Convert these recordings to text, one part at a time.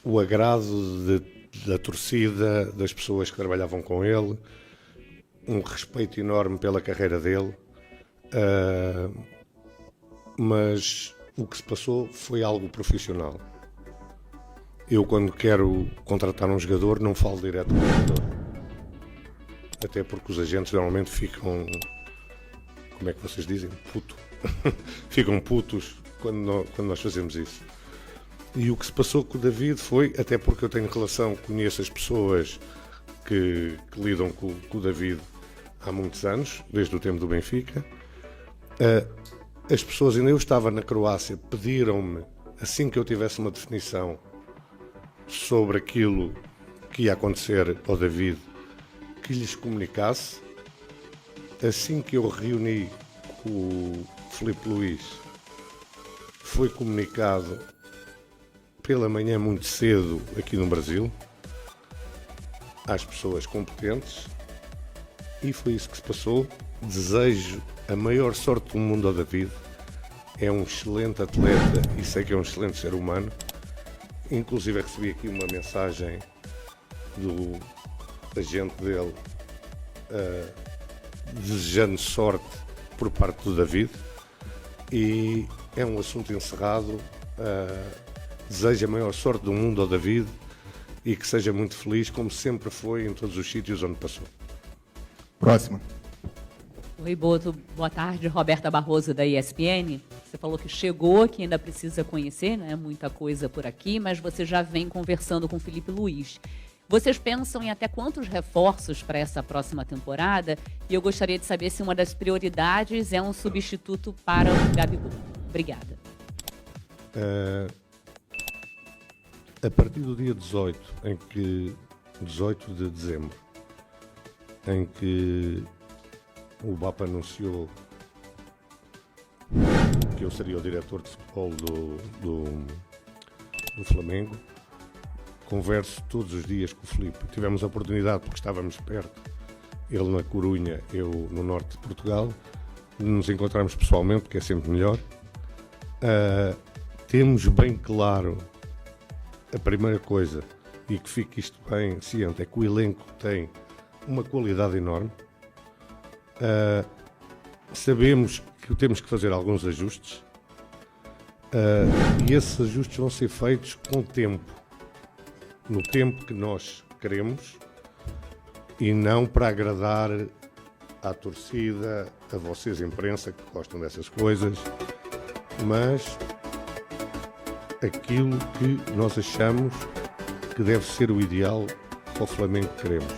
o agrado da torcida, das pessoas que trabalhavam com ele, um respeito enorme pela carreira dele, mas o que se passou foi algo profissional. Eu, quando quero contratar um jogador, não falo direto com o jogador. Até porque os agentes normalmente ficam, como é que vocês dizem? Puto. Ficam putos quando nós fazemos isso. E o que se passou com o David foi, até porque eu tenho relação, conheço as pessoas que lidam com o David há muitos anos, desde o tempo do Benfica. As pessoas, ainda eu estava na Croácia, pediram-me, assim que eu tivesse uma definição sobre aquilo que ia acontecer ao David, que lhes comunicasse. Assim que eu reuni com o Filipe Luís, foi comunicado pela manhã muito cedo aqui no Brasil, às pessoas competentes, e foi isso que se passou. Desejo a maior sorte do mundo ao David. É um excelente atleta e sei que é um excelente ser humano. Inclusive recebi aqui uma mensagem do agente dele desejando sorte por parte do David, e é um assunto encerrado. Desejo a maior sorte do mundo ao David e que seja muito feliz, como sempre foi em todos os sítios onde passou. Próxima. Oi, Boto. Boa tarde, Roberta Barroso, da ESPN. Você falou que chegou, que ainda precisa conhecer, né? Muita coisa por aqui, mas você já vem conversando com o Filipe Luís. Vocês pensam em até quantos reforços para essa próxima temporada? E eu gostaria de saber se uma das prioridades é um substituto para o Gabigol. Obrigada. A partir do dia 18 de dezembro, em que o BAP anunciou que eu seria o diretor de futebol do Flamengo, converso todos os dias com o Filipe. Tivemos a oportunidade, porque estávamos perto, ele na Corunha, eu no norte de Portugal, de nos encontrarmos pessoalmente, porque é sempre melhor. Temos bem claro a primeira coisa, e que fique isto bem ciente, é que o elenco tem uma qualidade enorme. Sabemos que temos que fazer alguns ajustes, e esses ajustes vão ser feitos com o tempo, no tempo que nós queremos, e não para agradar à torcida, a vocês, imprensa, que gostam dessas coisas, mas aquilo que nós achamos que deve ser o ideal para o Flamengo que queremos.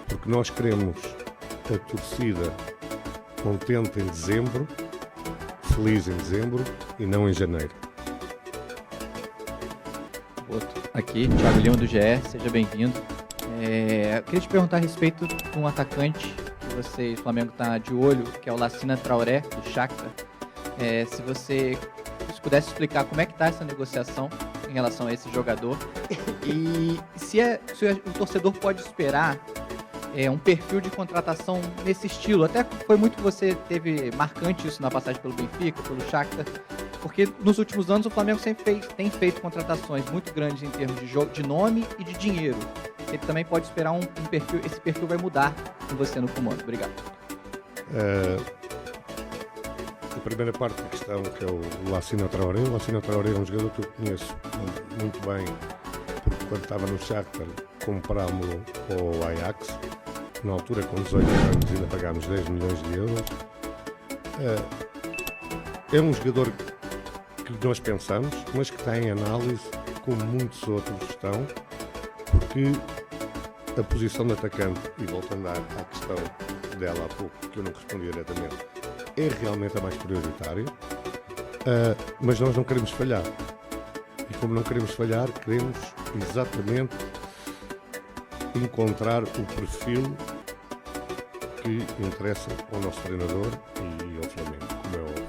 Porque nós queremos a torcida contente em dezembro, feliz em dezembro e não em janeiro. Aqui, Thiago Lima do GE, seja bem-vindo. Queria te perguntar a respeito de um atacante que o Flamengo está de olho, que é o Lassina Traoré, do Shakhtar. Se você pudesse explicar como é que está essa negociação em relação a esse jogador e se o torcedor pode esperar um perfil de contratação nesse estilo. Até foi muito, você teve marcante isso na passagem pelo Benfica, pelo Shakhtar, porque nos últimos anos o Flamengo sempre tem feito contratações muito grandes em termos de nome e de dinheiro. Ele também pode esperar um perfil, esse perfil vai mudar com você no comando. Obrigado. A primeira parte da questão, que é o Lassina Traoré. O Lassina Traoré é um jogador que eu conheço muito bem, porque quando estava no Shakhtar comprámos-lo ao Ajax. Na altura, com 18 anos, ainda pagámos 10 milhões de euros. É um jogador que nós pensamos, mas que está em análise, como muitos outros estão, porque a posição de atacante, e voltando à questão dela há pouco, que eu não respondi diretamente, é realmente a mais prioritária, mas nós não queremos falhar. E como não queremos falhar, queremos exatamente encontrar o perfil que interessa ao nosso treinador e ao Flamengo, como é óbvio.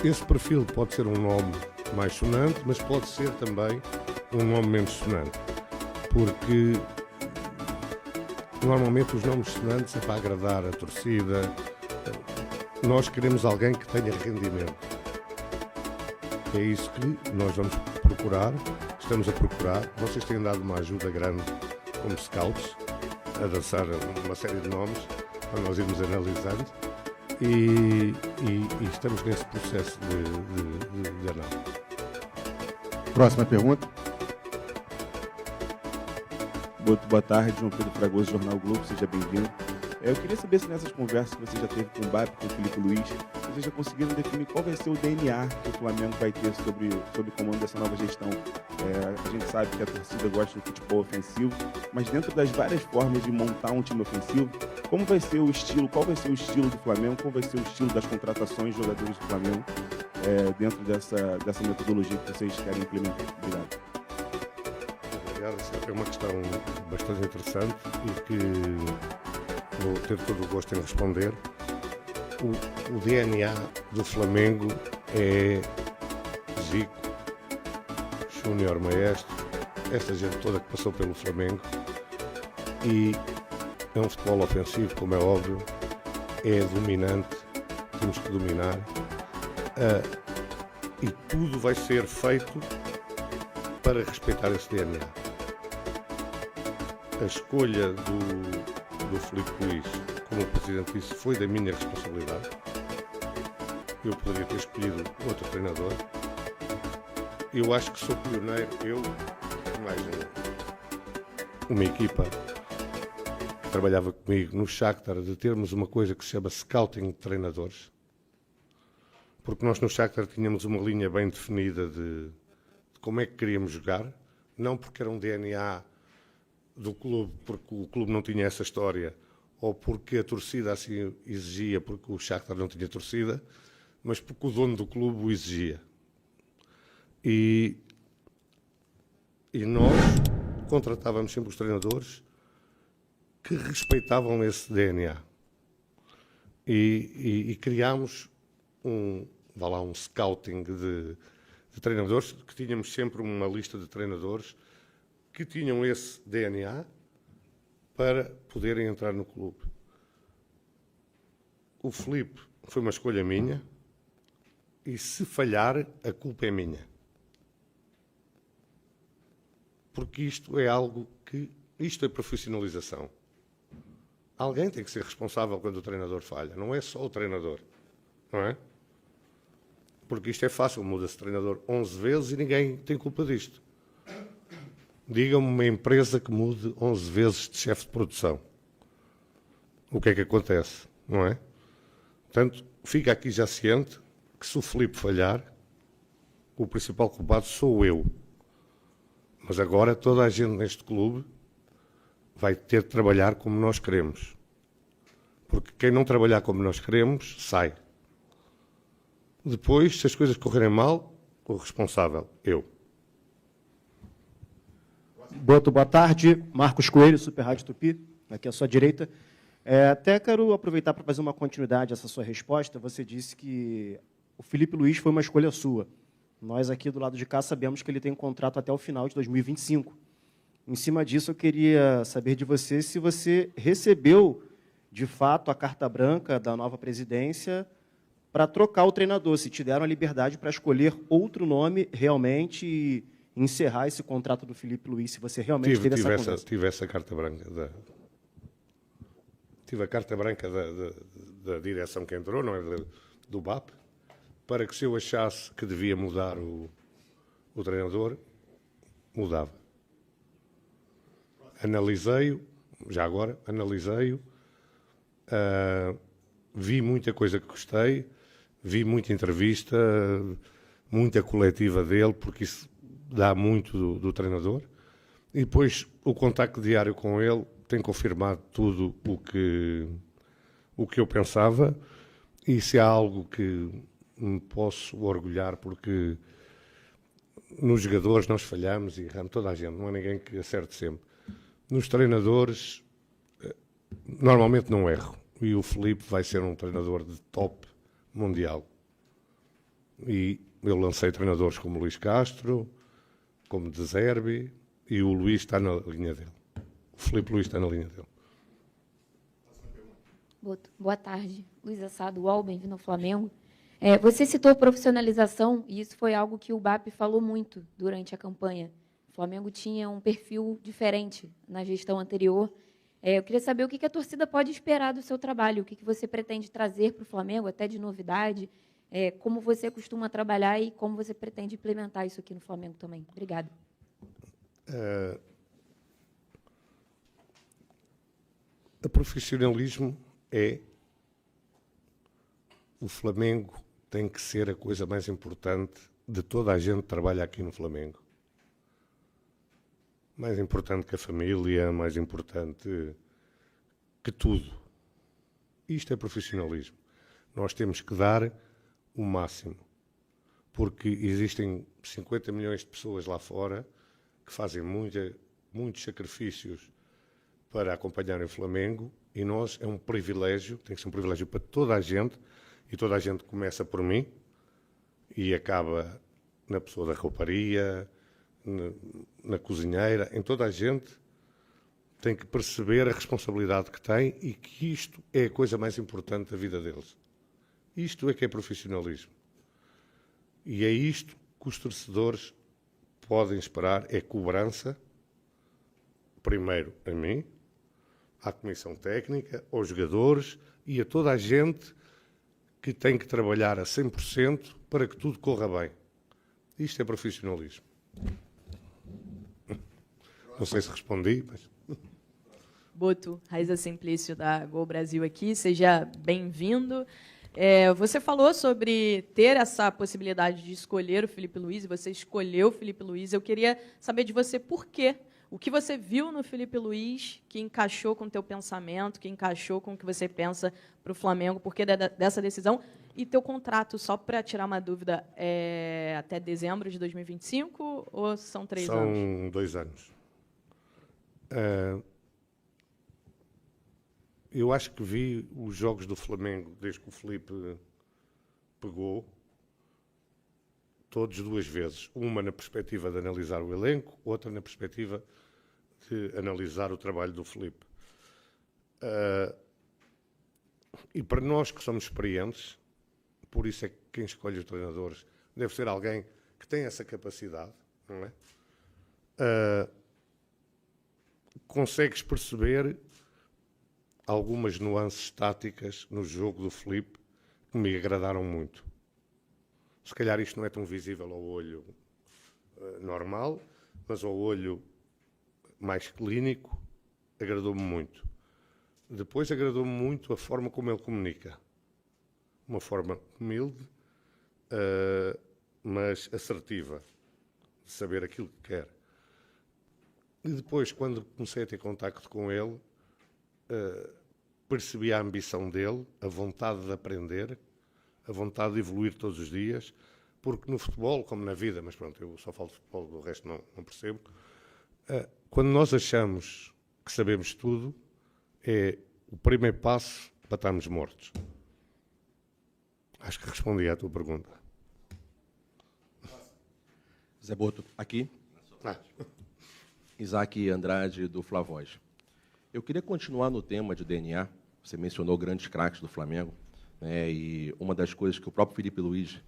Esse perfil pode ser um nome mais sonante, mas pode ser também um nome menos sonante, porque normalmente os nomes sonantes é para agradar a torcida. Nós queremos alguém que tenha rendimento. É isso que nós vamos procurar, estamos a procurar. Vocês têm dado uma ajuda grande como scouts, a dançar uma série de nomes, para nós irmos analisando, e estamos nesse processo de análise. Próxima pergunta. Boa tarde, João Pedro Fragoso, Jornal Globo, seja bem-vindo. Eu queria saber se nessas conversas que você já teve com o BAP, com o Filipe Luís, vocês já conseguiram definir qual vai ser o DNA que o Flamengo vai ter sobre o comando dessa nova gestão. A gente sabe que a torcida gosta do futebol ofensivo, mas dentro das várias formas de montar um time ofensivo, como vai ser o estilo, qual vai ser o estilo do Flamengo, qual vai ser o estilo das contratações de jogadores do Flamengo dentro dessa metodologia que vocês querem implementar? Obrigado. Obrigado. Essa é uma questão bastante interessante e que vou ter todo o gosto em responder. O DNA do Flamengo é Zico, Júnior Maestro, esta gente toda que passou pelo Flamengo, e é um futebol ofensivo, como é óbvio, é dominante, temos que dominar, e tudo vai ser feito para respeitar esse DNA. A escolha do Filipe Luís, como o Presidente disse, foi da minha responsabilidade. Eu poderia ter escolhido outro treinador. Eu acho que sou pioneiro, eu, mais uma equipa que trabalhava comigo no Shakhtar, de termos uma coisa que se chama scouting de treinadores. Porque nós no Shakhtar tínhamos uma linha bem definida de como é que queríamos jogar, não porque era um DNA do clube, porque o clube não tinha essa história, ou porque a torcida assim exigia, porque o Shakhtar não tinha torcida, mas porque o dono do clube o exigia. E nós contratávamos sempre os treinadores que respeitavam esse DNA. E criámos um scouting de treinadores, que tínhamos sempre uma lista de treinadores que tinham esse DNA para poderem entrar no clube. O Filipe foi uma escolha minha e, se falhar, a culpa é minha. Porque isto é algo que... Isto é profissionalização. Alguém tem que ser responsável quando o treinador falha. Não é só o treinador. Não é? Porque isto é fácil. Muda-se treinador 11 vezes e ninguém tem culpa disto. Diga-me uma empresa que mude 11 vezes de chefe de produção. O que é que acontece? Não é? Portanto, fica aqui já ciente que, se o Filipe falhar, o principal culpado sou eu. Mas agora toda a gente neste clube vai ter de trabalhar como nós queremos. Porque quem não trabalhar como nós queremos, sai. Depois, se as coisas correrem mal, o responsável, eu. Boa tarde, Marcos Coelho, Super Rádio Tupi, aqui à sua direita. Até quero aproveitar para fazer uma continuidade a essa sua resposta. Você disse que o Filipe Luís foi uma escolha sua. Nós aqui do lado de cá sabemos que ele tem um contrato até o final de 2025. Em cima disso, eu queria saber de você se você recebeu, de fato, a carta branca da nova presidência para trocar o treinador, se te deram a liberdade para escolher outro nome realmente e encerrar esse contrato do Filipe Luís, se você realmente teve essa conversa. Tive essa carta branca tive a carta branca da direção que entrou, não é, do BAP, para que, se eu achasse que devia mudar o treinador, mudava. Analisei-o, já agora, vi muita coisa que gostei, vi muita entrevista, muita coletiva dele, porque isso dá muito do treinador, e depois o contacto diário com ele tem confirmado tudo o que eu pensava, e se há algo que me posso orgulhar, porque nos jogadores nós falhamos e erramos, toda a gente, não há ninguém que acerte sempre. Nos treinadores, normalmente não erro, e o Filipe vai ser um treinador de top mundial. E eu lancei treinadores como Luís Castro, como De Zerbi, e o Luís está na linha dele. O Filipe Luís está na linha dele. Boa tarde, Luís Assado, UOL, bem-vindo ao Flamengo. Você citou profissionalização, e isso foi algo que o BAP falou muito durante a campanha. O Flamengo tinha um perfil diferente na gestão anterior. Eu queria saber o que a torcida pode esperar do seu trabalho, o que você pretende trazer para o Flamengo, até de novidade, como você costuma trabalhar e como você pretende implementar isso aqui no Flamengo também. Obrigada. O profissionalismo o Flamengo tem que ser a coisa mais importante de toda a gente que trabalha aqui no Flamengo. Mais importante que a família, mais importante que tudo. Isto é profissionalismo. Nós temos que dar o máximo, porque existem 50 milhões de pessoas lá fora que fazem muitos sacrifícios para acompanharem o Flamengo, e nós é um privilégio, tem que ser um privilégio para toda a gente, e toda a gente começa por mim e acaba na pessoa da rouparia, na cozinheira, em toda a gente tem que perceber a responsabilidade que tem e que isto é a coisa mais importante da vida deles. Isto é que é profissionalismo. E é isto que os torcedores podem esperar, é cobrança, primeiro a mim, à comissão técnica, aos jogadores e a toda a gente que tem que trabalhar a 100% para que tudo corra bem. Isto é profissionalismo. Não sei se respondi, mas... Boto, Raiza Simplício, da Gol Brasil aqui. Seja bem-vindo. Você falou sobre ter essa possibilidade de escolher o Filipe Luís, e você escolheu o Filipe Luís. Eu queria saber de você por quê. O que você viu no Filipe Luís que encaixou com o teu pensamento, que encaixou com o que você pensa para o Flamengo, por que dessa decisão? E teu contrato, só para tirar uma dúvida, é até dezembro de 2025 ou são 3 anos? São 2 anos. Eu acho que vi os jogos do Flamengo desde que o Filipe pegou, todos 2 vezes. Uma na perspectiva de analisar o elenco, outra na perspectiva de analisar o trabalho do Filipe. E para nós que somos experientes, por isso é que quem escolhe os treinadores deve ser alguém que tem essa capacidade, não é? Consegues perceber algumas nuances táticas no jogo do Filipe que me agradaram muito. Se calhar isto não é tão visível ao olho normal, mas ao olho mais clínico agradou-me muito. Depois agradou-me muito a forma como ele comunica. Uma forma humilde, mas assertiva, de saber aquilo que quer. E depois, quando comecei a ter contacto com ele, percebi a ambição dele, a vontade de aprender, a vontade de evoluir todos os dias, porque no futebol, como na vida, mas pronto, eu só falo de futebol, do resto não percebo, quando nós achamos que sabemos tudo, é o primeiro passo para estarmos mortos. Acho que respondi à tua pergunta. Zé Boto, aqui. Isaac Andrade, do Flavoz. Eu queria continuar no tema de DNA. Você mencionou grandes craques do Flamengo, né? E uma das coisas que o próprio Filipe Luís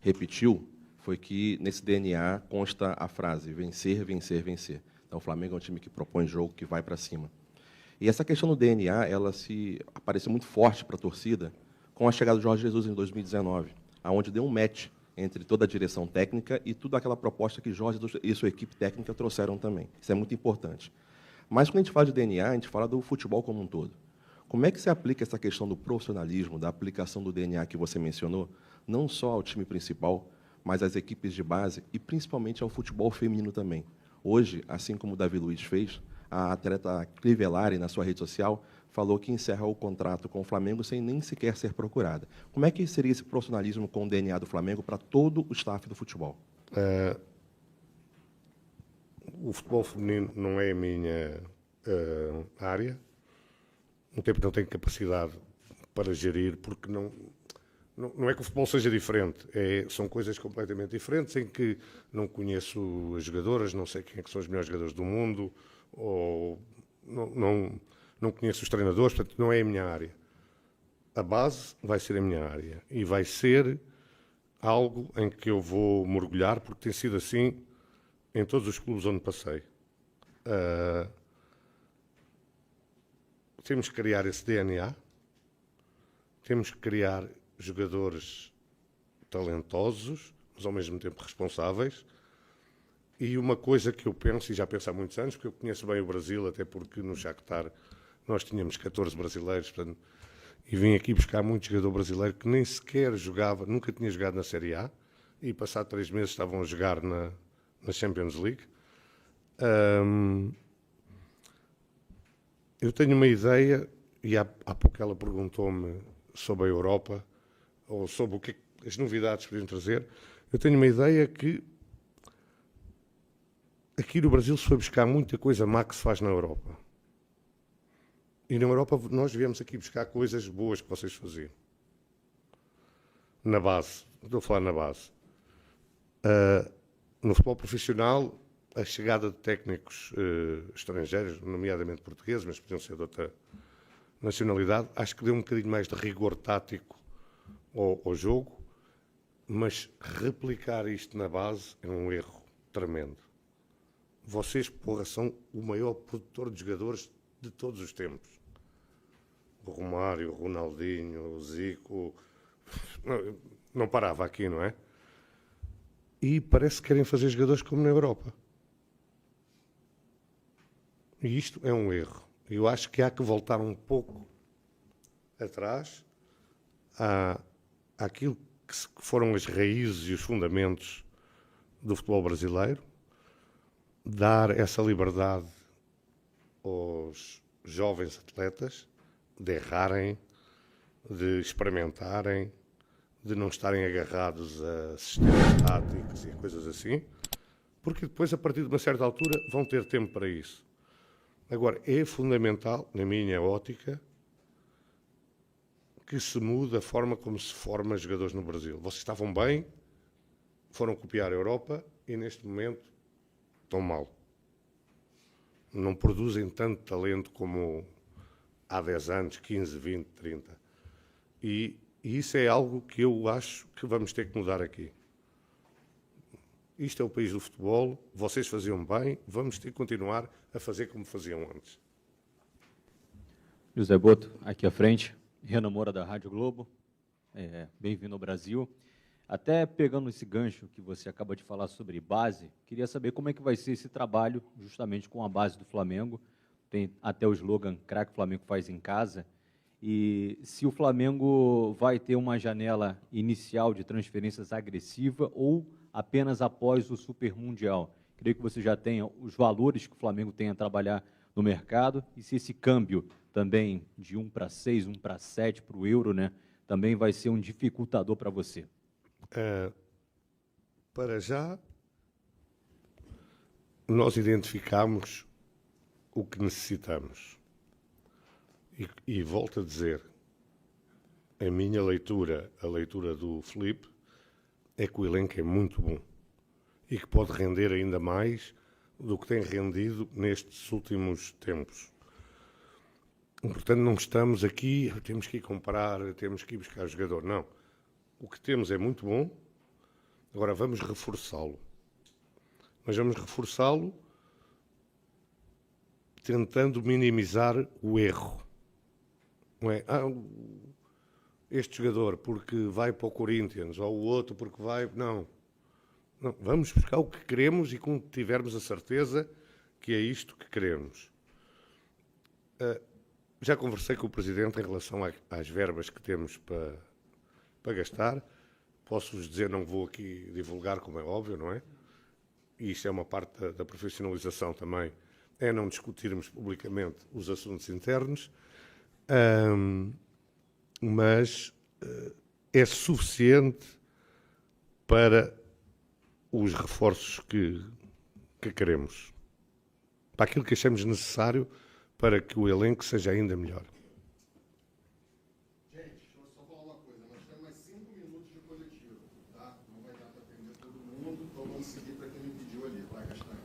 repetiu foi que nesse DNA consta a frase vencer, vencer, vencer. Então o Flamengo é um time que propõe jogo, que vai para cima. E essa questão do DNA, ela apareceu muito forte para a torcida com a chegada do Jorge Jesus em 2019, aonde deu um match entre toda a direção técnica e toda aquela proposta que Jorge e sua equipe técnica trouxeram também. Isso é muito importante. Mas, quando a gente fala de DNA, a gente fala do futebol como um todo. Como é que se aplica essa questão do profissionalismo, da aplicação do DNA que você mencionou, não só ao time principal, mas às equipes de base e, principalmente, ao futebol feminino também? Hoje, assim como o Davi Luiz fez, a atleta Crivellari, na sua rede social, falou que encerra o contrato com o Flamengo sem nem sequer ser procurada. Como é que seria esse profissionalismo com o DNA do Flamengo para todo o staff do futebol? O futebol feminino não é a minha área. Um tempo não tenho capacidade para gerir, porque não é que o futebol seja diferente. São coisas completamente diferentes, em que não conheço as jogadoras, não sei quem é que são os melhores jogadores do mundo, ou não conheço os treinadores, portanto, não é a minha área. A base vai ser a minha área. E vai ser algo em que eu vou mergulhar, porque tem sido assim em todos os clubes onde passei. Temos que criar esse DNA, temos que criar jogadores talentosos, mas ao mesmo tempo responsáveis. E uma coisa que eu penso, e já penso há muitos anos, porque eu conheço bem o Brasil, até porque no Shakhtar nós tínhamos 14 brasileiros, portanto, e vim aqui buscar muito jogador brasileiro que nem sequer jogava, nunca tinha jogado na Série A, e passado 3 meses estavam a jogar na Champions League. Eu tenho uma ideia, e há pouco ela perguntou-me sobre a Europa, ou sobre o que as novidades podiam trazer. Eu tenho uma ideia que aqui no Brasil se foi buscar muita coisa má que se faz na Europa. E na Europa nós viemos aqui buscar coisas boas que vocês faziam. Na base, estou a falar na base. No futebol profissional, a chegada de técnicos estrangeiros, nomeadamente portugueses, mas podiam ser de outra nacionalidade, acho que deu um bocadinho mais de rigor tático ao jogo, mas replicar isto na base é um erro tremendo. Vocês, porra, são o maior produtor de jogadores de todos os tempos. O Romário, o Ronaldinho, o Zico... Não parava aqui, não é? E parece que querem fazer jogadores como na Europa. E isto é um erro. Eu acho que há que voltar um pouco atrás àquilo que foram as raízes e os fundamentos do futebol brasileiro, dar essa liberdade aos jovens atletas de errarem, de experimentarem, de não estarem agarrados a sistemas táticos e coisas assim, porque depois, a partir de uma certa altura, vão ter tempo para isso. Agora, é fundamental, na minha ótica, que se mude a forma como se forma jogadores no Brasil. Vocês estavam bem, foram copiar a Europa e, neste momento, estão mal. Não produzem tanto talento como há 10 anos, 15, 20, 30. E isso é algo que eu acho que vamos ter que mudar aqui. Isto é o país do futebol, vocês faziam bem, vamos ter que continuar a fazer como faziam antes. José Boto, aqui à frente, Renan Moura da Rádio Globo, bem-vindo ao Brasil. Até pegando esse gancho que você acaba de falar sobre base, queria saber como é que vai ser esse trabalho justamente com a base do Flamengo. Tem até o slogan "Craque Flamengo faz em casa". E se o Flamengo vai ter uma janela inicial de transferências agressiva ou apenas após o Super Mundial. Creio que você já tenha os valores que o Flamengo tem a trabalhar no mercado e se esse câmbio também de 1 para 6, 1 para 7 para o euro, né, também vai ser um dificultador para você. Para já, nós identificamos o que necessitamos. E volto a dizer, a minha leitura, a leitura do Filipe, é que o elenco é muito bom e que pode render ainda mais do que tem rendido nestes últimos tempos. Portanto, não estamos aqui, temos que ir comprar, temos que ir buscar jogador. Não. O que temos é muito bom, agora vamos reforçá-lo. Mas vamos reforçá-lo tentando minimizar o erro. Não é? Este jogador porque vai para o Corinthians, ou o outro porque vai... Não. Vamos buscar o que queremos e quando tivermos a certeza que é isto que queremos. Já conversei com o Presidente em relação às verbas que temos para gastar. Posso-vos dizer, não vou aqui divulgar, como é óbvio, não é? E isto é uma parte da profissionalização também, é não discutirmos publicamente os assuntos internos. Mas é suficiente para os reforços que queremos, para aquilo que achamos necessário para que o elenco seja ainda melhor. Gente, deixa eu só falar uma coisa, nós temos mais 5 minutos de coletivo, tá? Não vai dar para atender todo mundo, então vamos seguir para quem me pediu ali, vai, Castanha.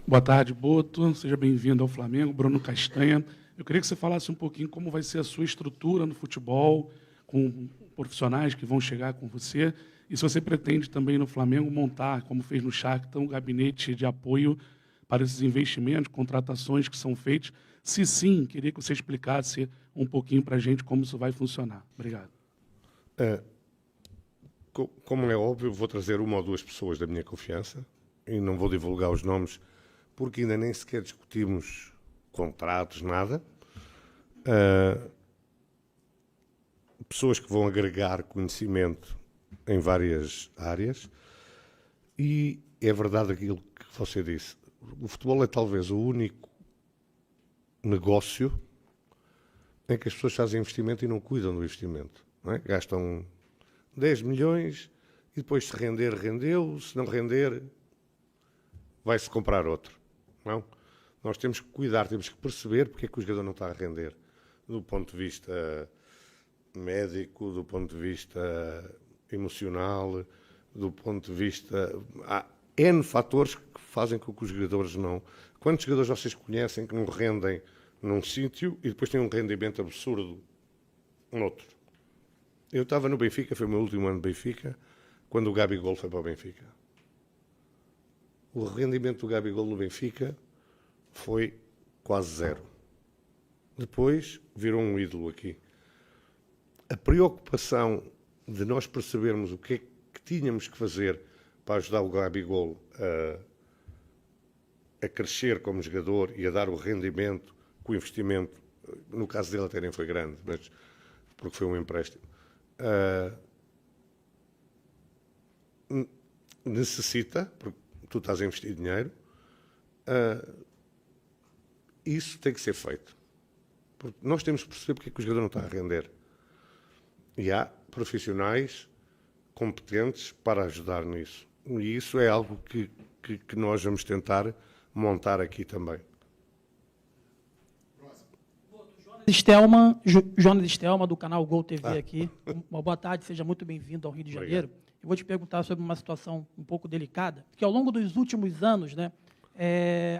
Boa tarde, Boto, seja bem-vindo ao Flamengo, Bruno Castanha. Eu queria que você falasse um pouquinho como vai ser a sua estrutura no futebol, com profissionais que vão chegar com você, e se você pretende também no Flamengo montar, como fez no Shakhtar, um gabinete de apoio para esses investimentos, contratações que são feitas. Se sim, queria que você explicasse um pouquinho para a gente como isso vai funcionar. Obrigado. Como é óbvio, vou trazer uma ou duas pessoas da minha confiança e não vou divulgar os nomes porque ainda nem sequer discutimos contratos, nada. Pessoas que vão agregar conhecimento em várias áreas e é verdade aquilo que você disse. O futebol é talvez o único negócio em que as pessoas fazem investimento e não cuidam do investimento. Não é? Gastam 10 milhões e depois se render, rendeu. Se não render, vai-se comprar outro. Não? Nós temos que cuidar, temos que perceber porque é que o jogador não está a render. Do ponto de vista médico, do ponto de vista emocional, do ponto de vista... Há N fatores que fazem com que os jogadores não... Quantos jogadores vocês conhecem que não rendem num sítio e depois têm um rendimento absurdo noutro? Eu estava no Benfica, foi o meu último ano de Benfica, quando o Gabigol foi para o Benfica. O rendimento do Gabigol no Benfica foi quase zero. Depois virou um ídolo aqui. A preocupação de nós percebermos o que é que tínhamos que fazer para ajudar o Gabigol a crescer como jogador e a dar o rendimento que o investimento, no caso dele até nem foi grande, mas porque foi um empréstimo, necessita, porque tu estás a investir dinheiro, isso tem que ser feito. Porque nós temos que perceber porque é que o jogador não está a render. E há profissionais competentes para ajudar nisso. E isso é algo que nós vamos tentar montar aqui também. Jonas Stelman, do canal Gol TV aqui. Uma boa tarde, seja muito bem-vindo ao Rio de Janeiro. Eu vou te perguntar sobre uma situação um pouco delicada, porque ao longo dos últimos anos, né,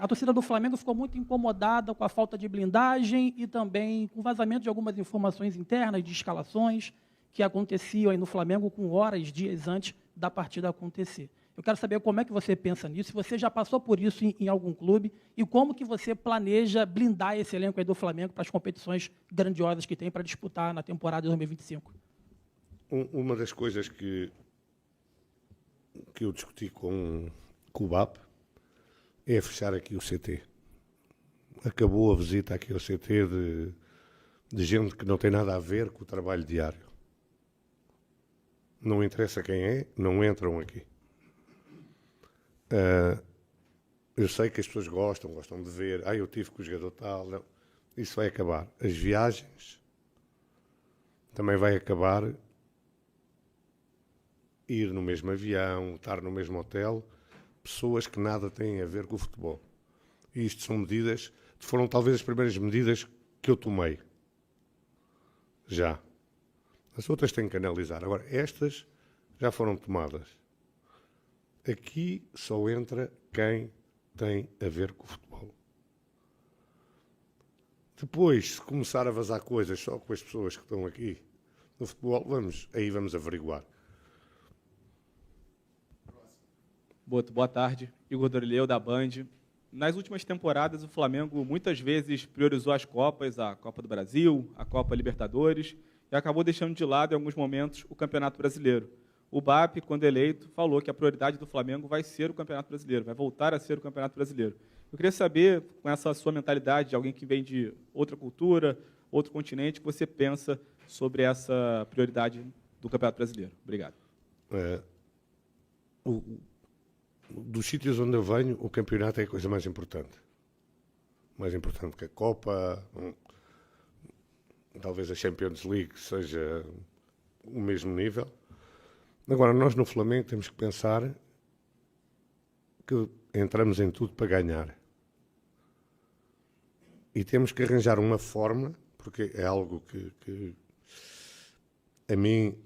a torcida do Flamengo ficou muito incomodada com a falta de blindagem e também com o vazamento de algumas informações internas de escalações que aconteciam aí no Flamengo com horas, dias antes da partida acontecer. Eu quero saber como é que você pensa nisso, se você já passou por isso em algum clube e como que você planeja blindar esse elenco aí do Flamengo para as competições grandiosas que tem para disputar na temporada de 2025. Uma das coisas que eu discuti com o BAP é fechar aqui o CT. Acabou a visita aqui ao CT de gente que não tem nada a ver com o trabalho diário. Não interessa quem é, não entram aqui. Eu sei que as pessoas gostam de ver. Eu tive com o jogador tal. Não. Isso vai acabar. As viagens também vai acabar. Ir no mesmo avião, estar no mesmo hotel, pessoas que nada têm a ver com o futebol. E isto são medidas, foram talvez as primeiras medidas que eu tomei. Já. As outras têm que analisar. Agora, estas já foram tomadas. Aqui só entra quem tem a ver com o futebol. Depois, se começar a vazar coisas só com as pessoas que estão aqui no futebol, vamos averiguar. Boa tarde, Igor Dorileu, da Band. Nas últimas temporadas, o Flamengo muitas vezes priorizou as Copas, a Copa do Brasil, a Copa Libertadores, e acabou deixando de lado, em alguns momentos, o Campeonato Brasileiro. O BAP, quando eleito, falou que a prioridade do Flamengo vai ser o Campeonato Brasileiro, vai voltar a ser o Campeonato Brasileiro. Eu queria saber, com essa sua mentalidade de alguém que vem de outra cultura, outro continente, o que você pensa sobre essa prioridade do Campeonato Brasileiro. Obrigado. Dos sítios onde eu venho, o campeonato é a coisa mais importante. Mais importante que a Copa, talvez a Champions League seja o mesmo nível. Agora, nós no Flamengo temos que pensar que entramos em tudo para ganhar. E temos que arranjar uma forma, porque é algo que a mim...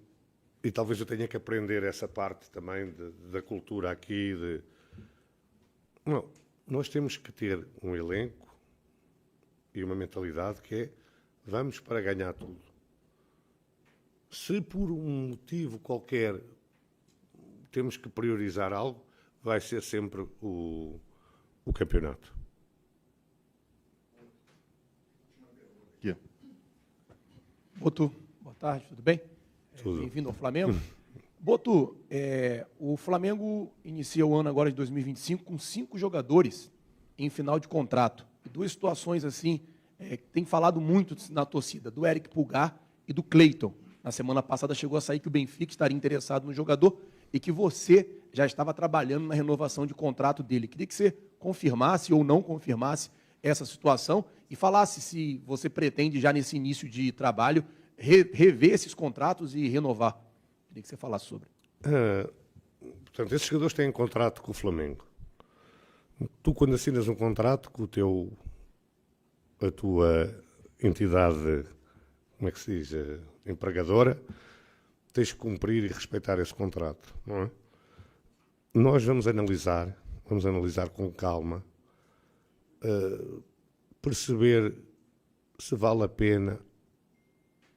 E talvez eu tenha que aprender essa parte também da cultura aqui. Não, nós temos que ter um elenco e uma mentalidade que é vamos para ganhar tudo. Se por um motivo qualquer temos que priorizar algo, vai ser sempre o campeonato. Aqui. Boto, boa tarde, tudo bem? Tudo. Bem-vindo ao Flamengo. Boto, o Flamengo inicia o ano agora de 2025 com 5 jogadores em final de contrato. E 2 situações assim, que tem falado muito na torcida, do Eric Pulgar e do Cleiton. Na semana passada chegou a sair que o Benfica estaria interessado no jogador e que você já estava trabalhando na renovação de contrato dele. Queria que você confirmasse ou não confirmasse essa situação e falasse se você pretende já nesse início de trabalho rever esses contratos e renovar. Queria que você falasse sobre. Portanto, esses jogadores têm contrato com o Flamengo. Tu, quando assinas um contrato com a tua entidade, como é que se diz, empregadora, tens que cumprir e respeitar esse contrato, não é? Nós vamos analisar com calma, perceber se vale a pena,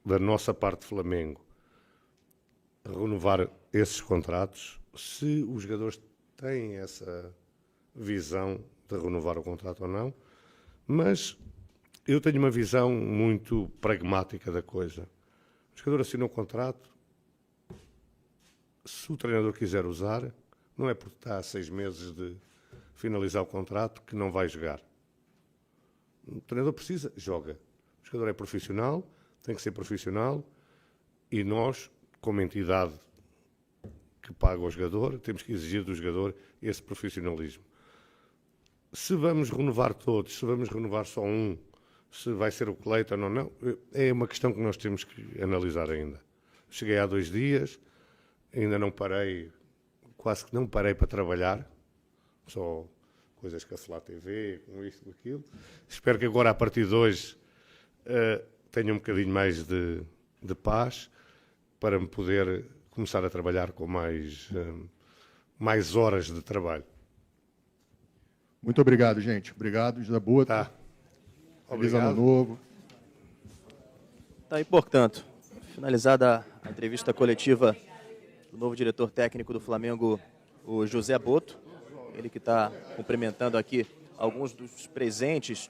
da nossa parte Flamengo, renovar esses contratos, se os jogadores têm essa visão de renovar o contrato ou não, mas eu tenho uma visão muito pragmática da coisa. O jogador assina um contrato, se o treinador quiser usar, não é porque está a 6 meses de finalizar o contrato que não vai jogar. O treinador precisa, joga. O jogador é profissional, tem que ser profissional, e nós, como entidade que paga o jogador, temos que exigir do jogador esse profissionalismo. Se vamos renovar todos, se vamos renovar só um, se vai ser o Cleiton ou não, é uma questão que nós temos que analisar ainda. Cheguei há 2 dias, ainda não parei, quase que não parei para trabalhar, só coisas que a Flá TV, com isto, com aquilo. Espero que agora, a partir de hoje, tenha um bocadinho mais de paz para me poder começar a trabalhar com mais horas de trabalho. Muito obrigado, gente. Obrigado, José Boto. Tá. Feliz ano novo. Tá aí, portanto, finalizada a entrevista coletiva do novo diretor técnico do Flamengo, o José Boto, ele que está cumprimentando aqui alguns dos presentes